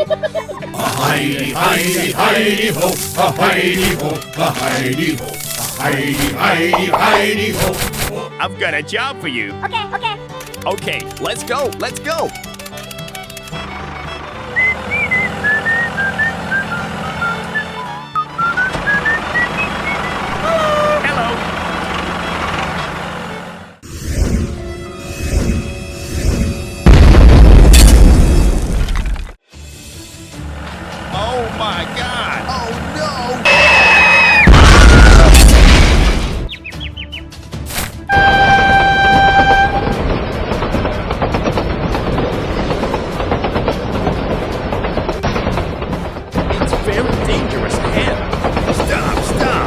Heidi, Heidi, Heidi ho, a Heidi ho, a Heidi ho, a Heidi, Heidi, Heidi ho. I've got a job for you. Okay. Okay, let's go. Hello. Oh my God. Oh no! It's very dangerous ahead. Stop.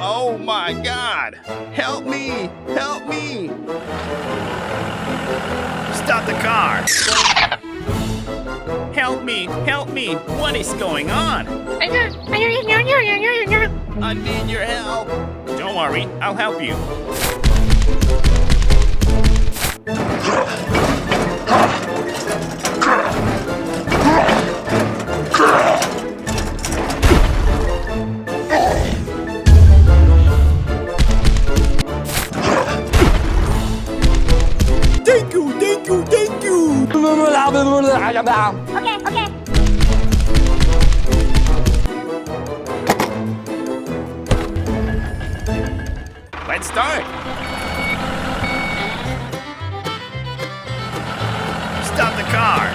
Oh my God. Help me. Stop the car. Help me. What is going on? I need your help. Don't worry, I'll help you. Thank you. Okay. Let's start. Stop the car.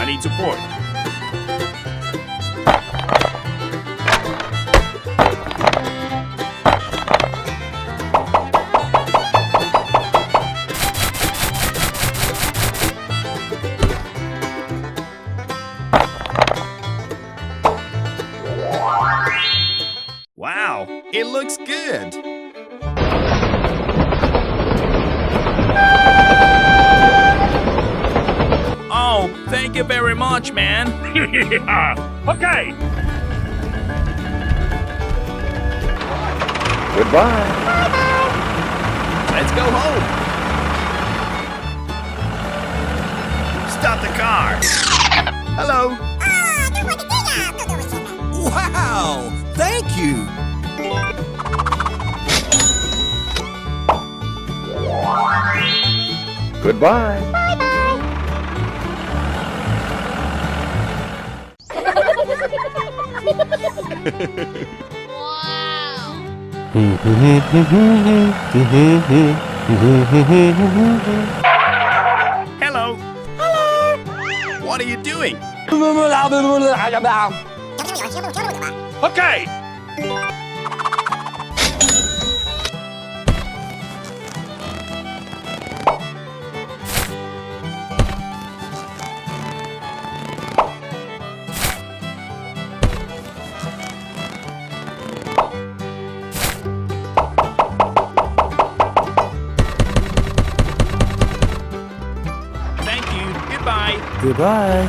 I need support. Wow, it looks good. Oh, thank you very much, man. Okay. Goodbye. Let's go home. Stop the car. Hello. Wow! Thank you! Goodbye. Hello. What are you doing? Okay. Thank you. Goodbye. Goodbye.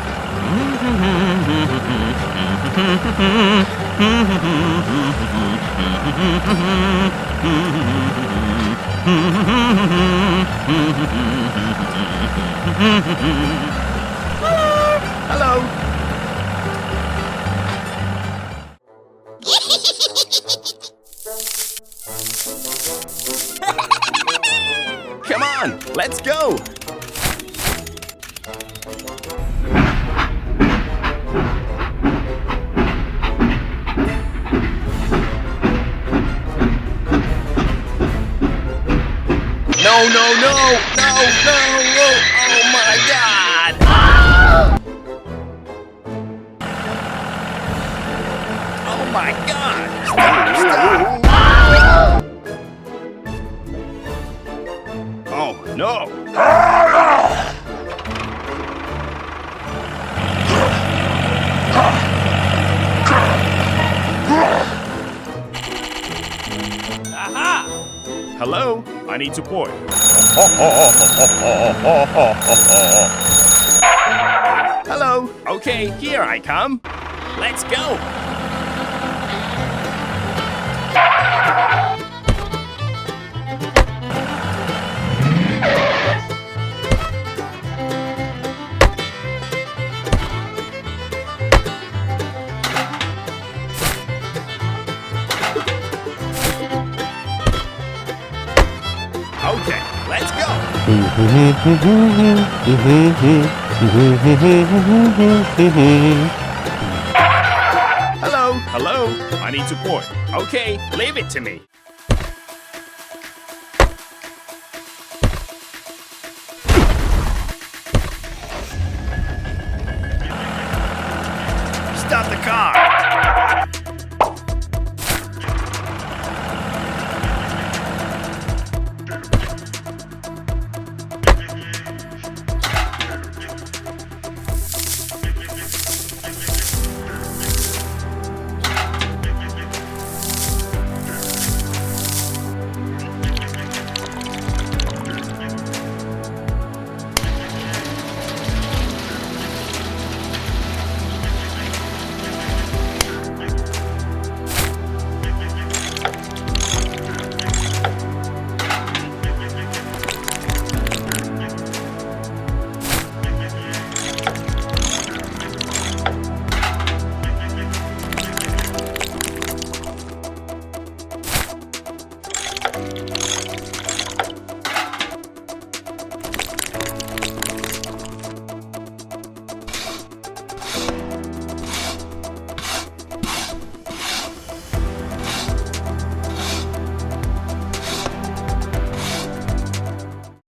Hello. Come on, let's go. Oh, no, no, no, no, oh my God. Oh my God. Stop. Oh, no. Aha! Hello? I need support. Hello? Okay, here I come. Let's go. Okay, let's go. Hello? Hello? I need support. Okay, leave it to me. Stop the car.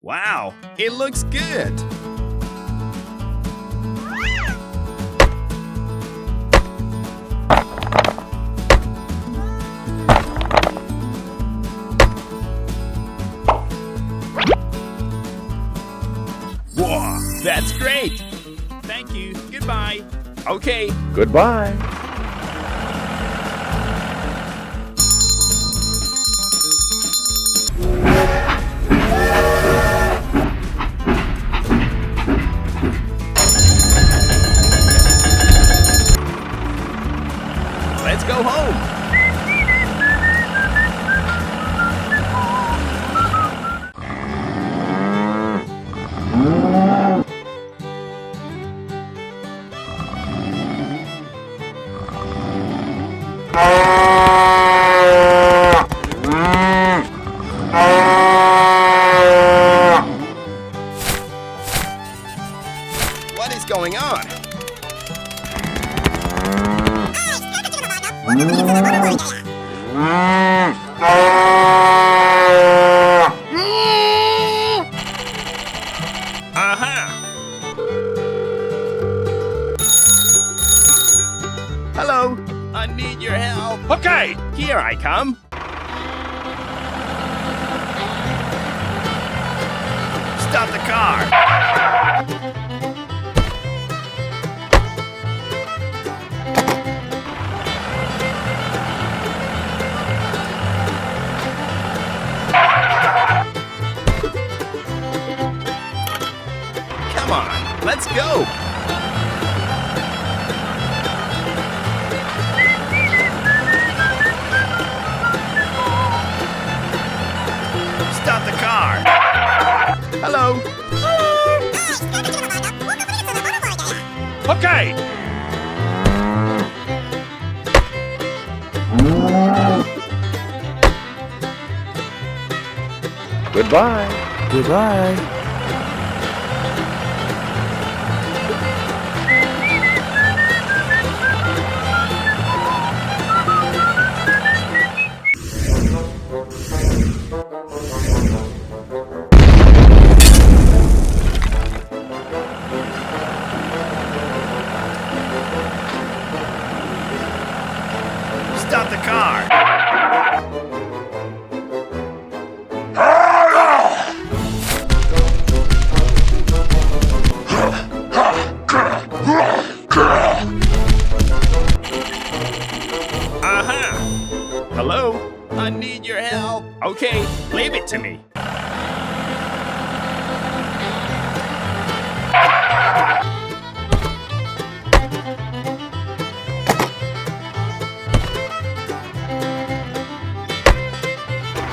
Wow, it looks good. Whoa, that's great. Thank you. Goodbye. Okay. Goodbye. Let's go home. What is going on? Hello, I need your help. Okay, here I come. Stop the car. Come on, let's go. Stop the car. Hello. Okay. Goodbye. Goodbye. the car. Hello? I need your help. Okay, leave it to me.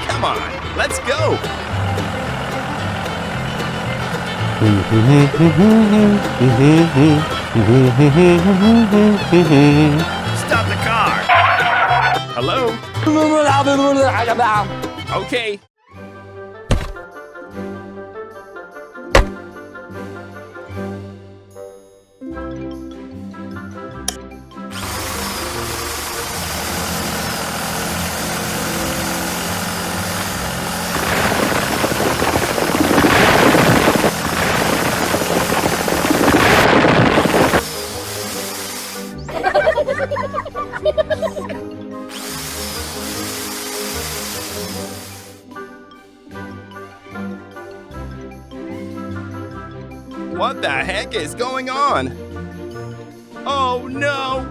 Come on, let's go. Stop the car. Hello? Okay. What the heck is going on? Oh no!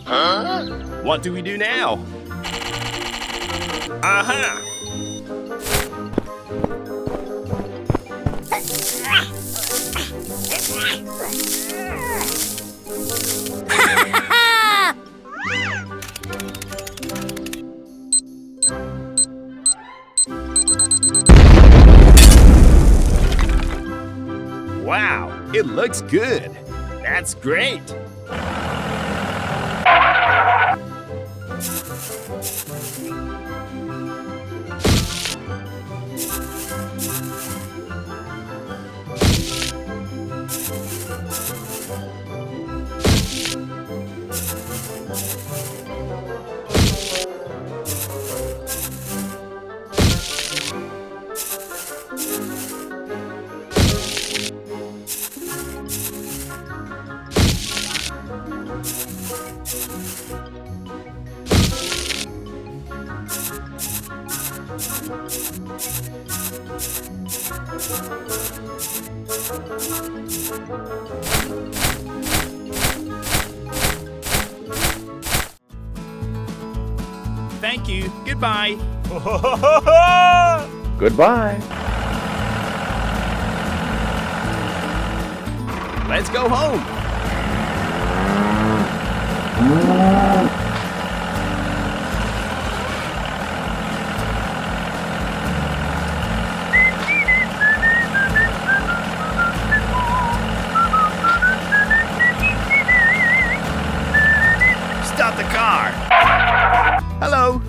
Huh? What do we do now? Aha! Wow, it looks good. That's great. Thank you. Goodbye. Goodbye. Let's go home. Stop the car. Hello.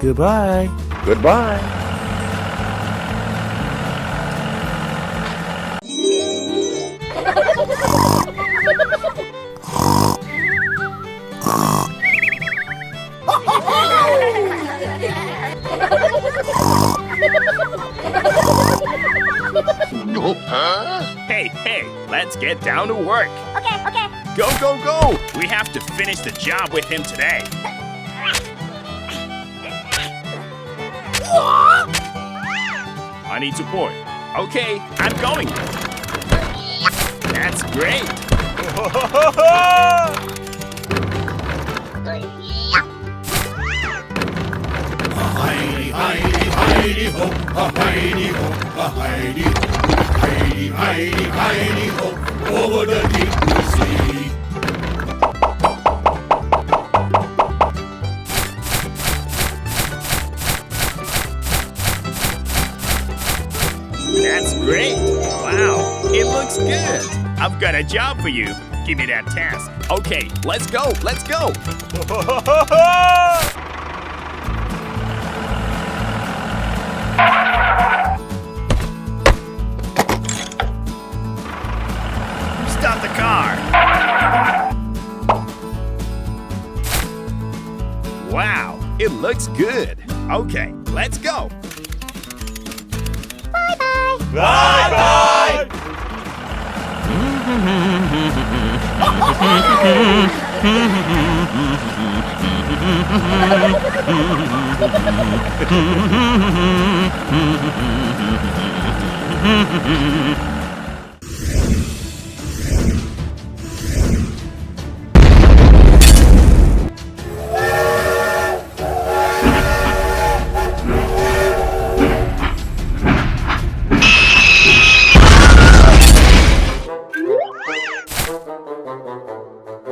Goodbye. Goodbye. Hey, let's get down to work. Okay, okay. Go, go, go! We have to finish the job with him today. I need support. Okay, I'm going. That's great. Heidi, Heidi, Heidi ho, a Heidi ho, a Heidi ho, Heidi, Heidi, Heidi ho, over the deep blue sea. That's great. Wow, it looks good. I've got a job for you. Give me that task. Okay, let's go, let's go. Stop the car. Wow, It looks good. Okay, let's go. Bye-bye.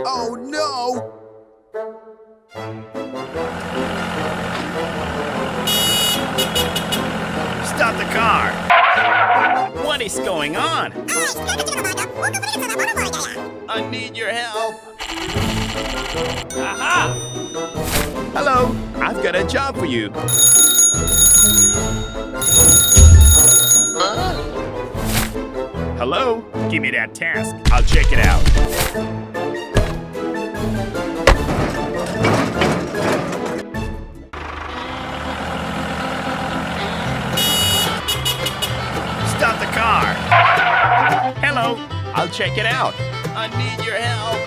Oh no! Stop the car! What is going on? I need your help. Aha! Hello, I've got a job for you. Hello? Give me that task. I'll check it out. Stop the car. Hello. I'll check it out. I need your help.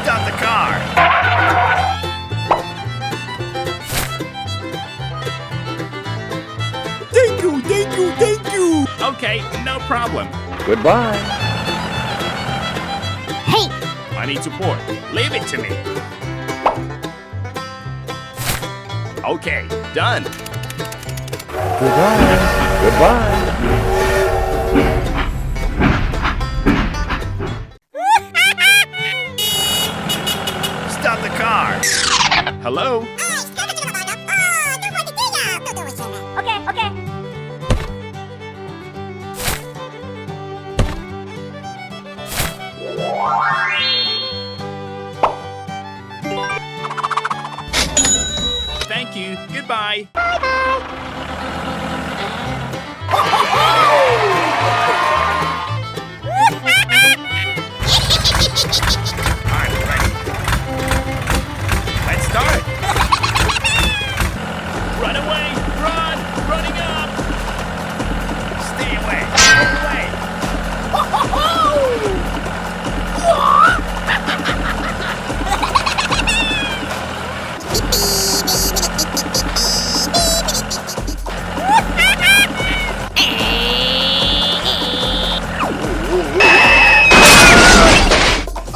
Stop the car. Thank you, thank you, thank you. Okay, no problem. Goodbye. Hey, I need support. Leave it to me. Okay, done. Goodbye. Goodbye. Stop the car. Hello? okay, okay. Thank you. Goodbye. I'm ready. Let's start. Run away. Run. Running up. Stay away. Stay away.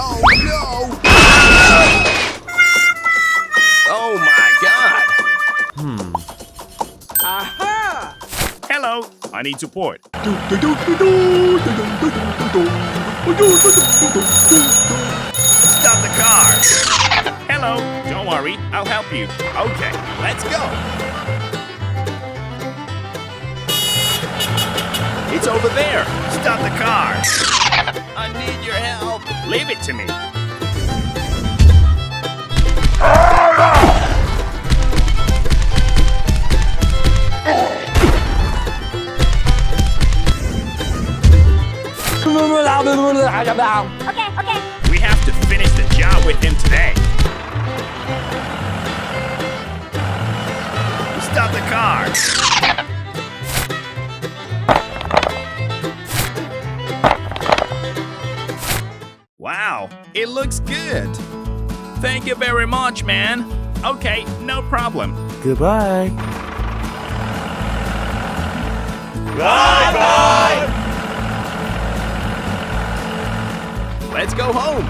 Oh no! Oh my god! Aha! Hello, I need support. Stop the car! Hello, don't worry, I'll help you. Okay, let's go. It's over there. Stop the car. I need your help. Leave it to me. Okay, okay. We have to finish the job with him today. Stop the car. Wow, it looks good. Thank you very much, man. Okay, no problem. Goodbye. Bye-bye. Let's go home.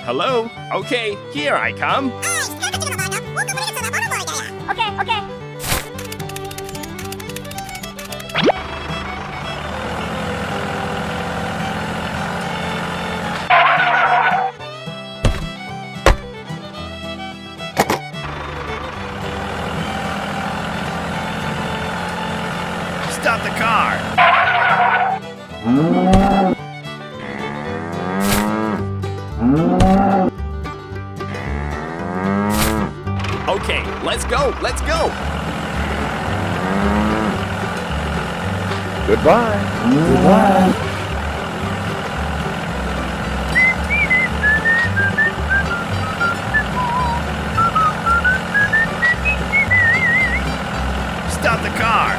Hello? Okay, here I come. Okay, okay. Stop the car. Okay, let's go, let's go. Goodbye. Goodbye. Stop the car.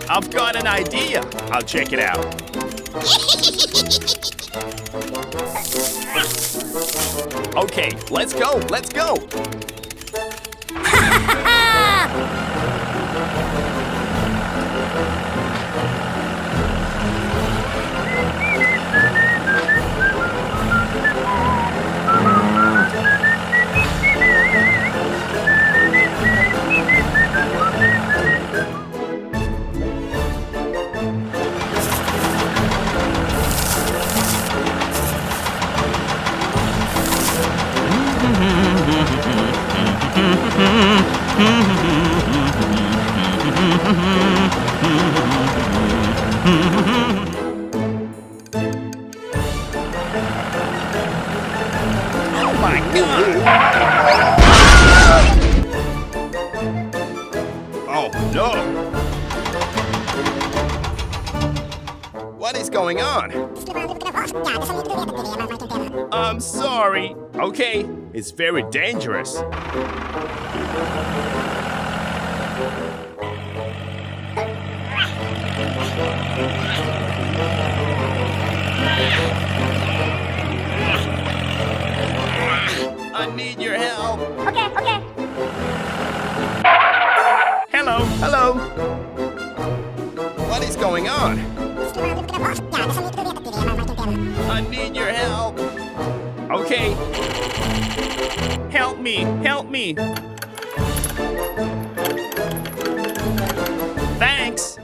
I've got an idea. I'll check it out. Okay, let's go, let's go. Oh my God! Oh no! What is going on? I'm sorry. Okay, it's very dangerous. I need your help. Okay, okay. Hello, hello. What is going on? I need your help. Okay. Help me, help me. Thanks.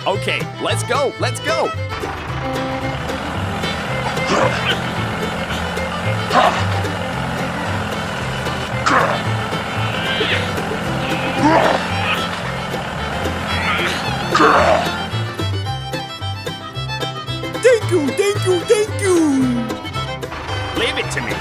Okay, let's go, let's go. Thank you, thank you, thank you. Leave it to me.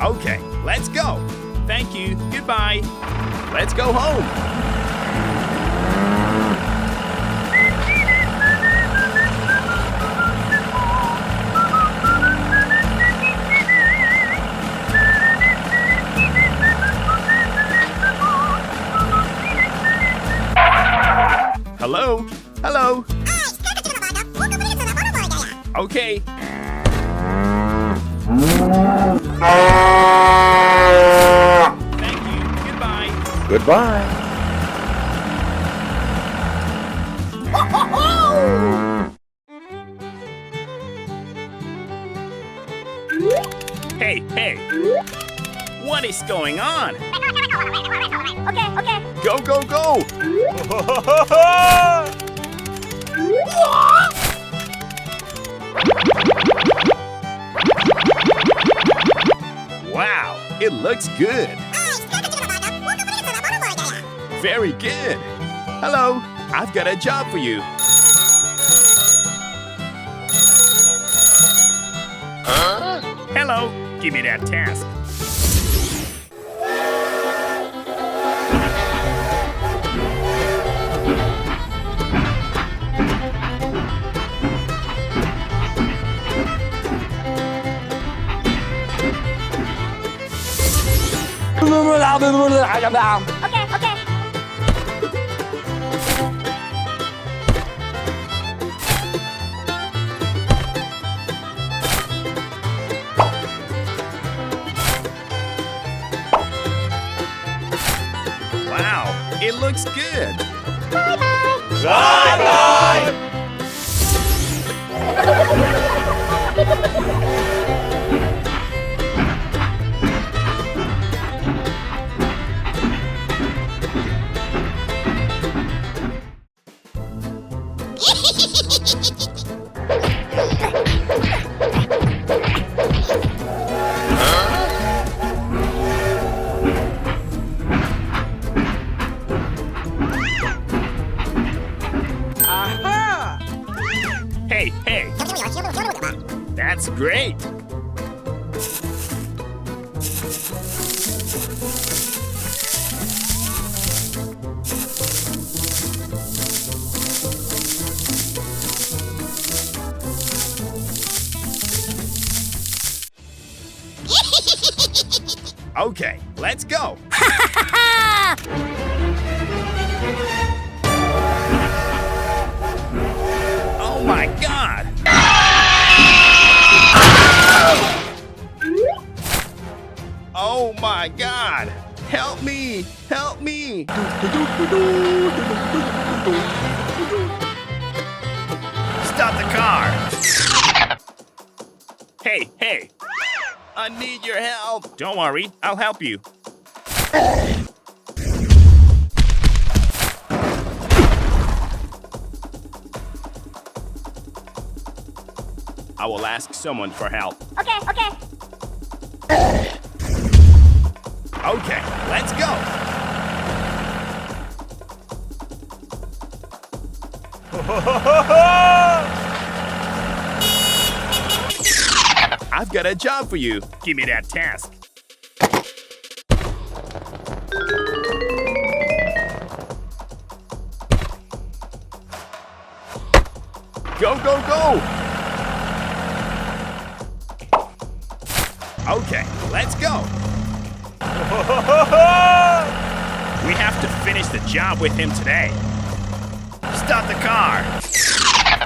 Okay, let's go. Thank you. Goodbye. Let's go home. Hello. Okay. Thank you. Goodbye. Goodbye. Hey, hey. What is going on? Okay, okay. Go, go, go. Wow, it looks good. Very good. Hello, I've got a job for you. Hello, give me that task. Okay, okay. Wow, it looks good. Hey, hey, that's great. Okay, let's go. Oh my God! Oh my God! Help me! Help me! Stop the car! Hey, hey! I need your help! Don't worry, I'll help you. I will ask someone for help. Okay, okay. Okay, let's go. I've got a job for you. Give me that task. Go, go, go! Okay, let's go. We have to finish the job with him today. Stop the car.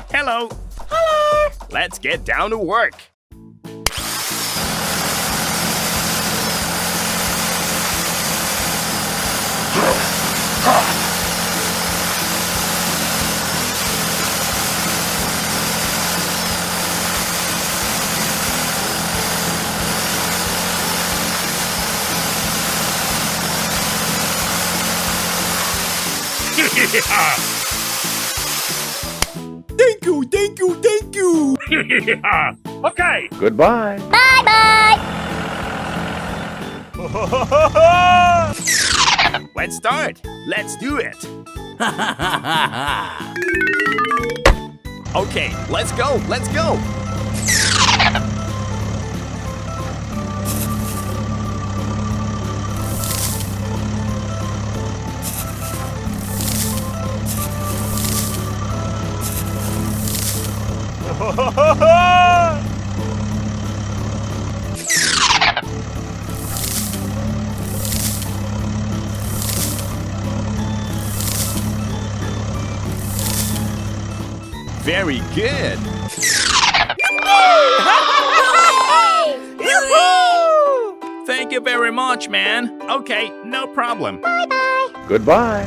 Hello. Hello. Let's get down to work. Thank you, thank you, thank you. Okay. Goodbye. Bye-bye. Let's start. Let's do it. Okay, let's go, let's go. Very good. Thank you very much, man. Okay, no problem. Goodbye.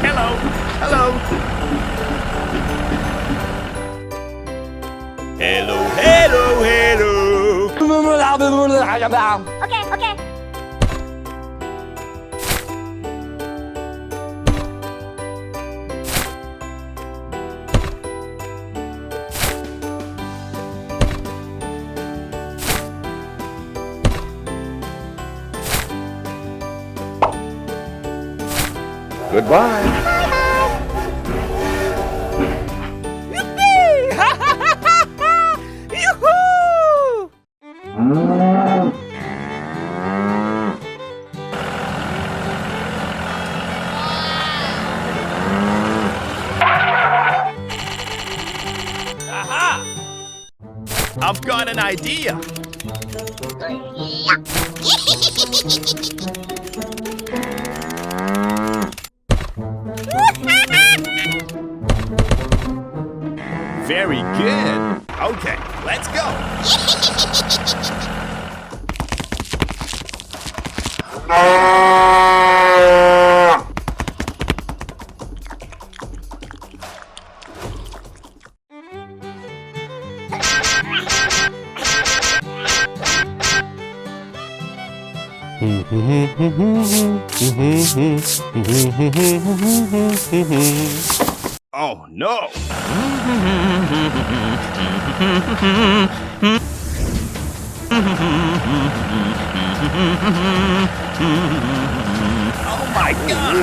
Hello. Hello. Hello, hello, hello. Okay, okay. Goodbye. I've got an idea. Very good. Okay, let's go. Oh no. Oh my God.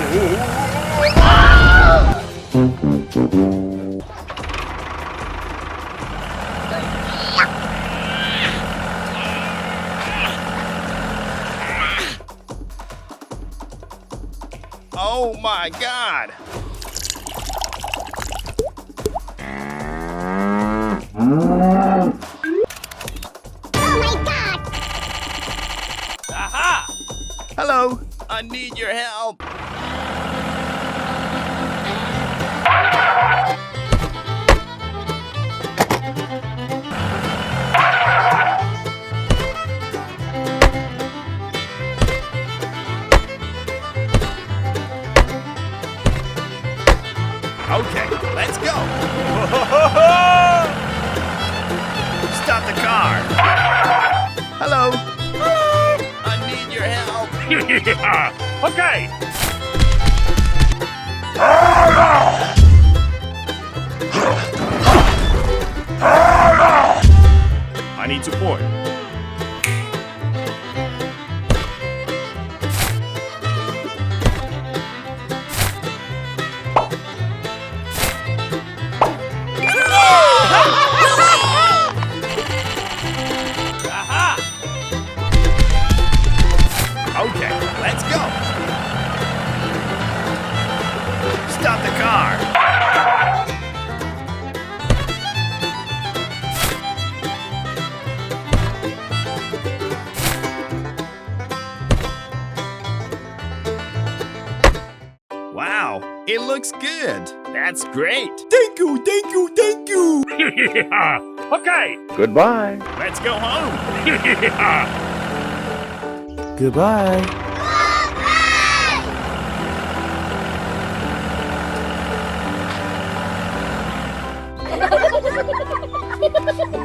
Oh my God. Aha! Hello, I need your help. Okay, let's go. Stop the car. Hello. Hello. I need your help. Okay. I need support. Okay, let's go. Stop the car. Wow, it looks good. That's great. Thank you, thank you, thank you. Okay. Goodbye. Let's go home. Goodbye. Okay.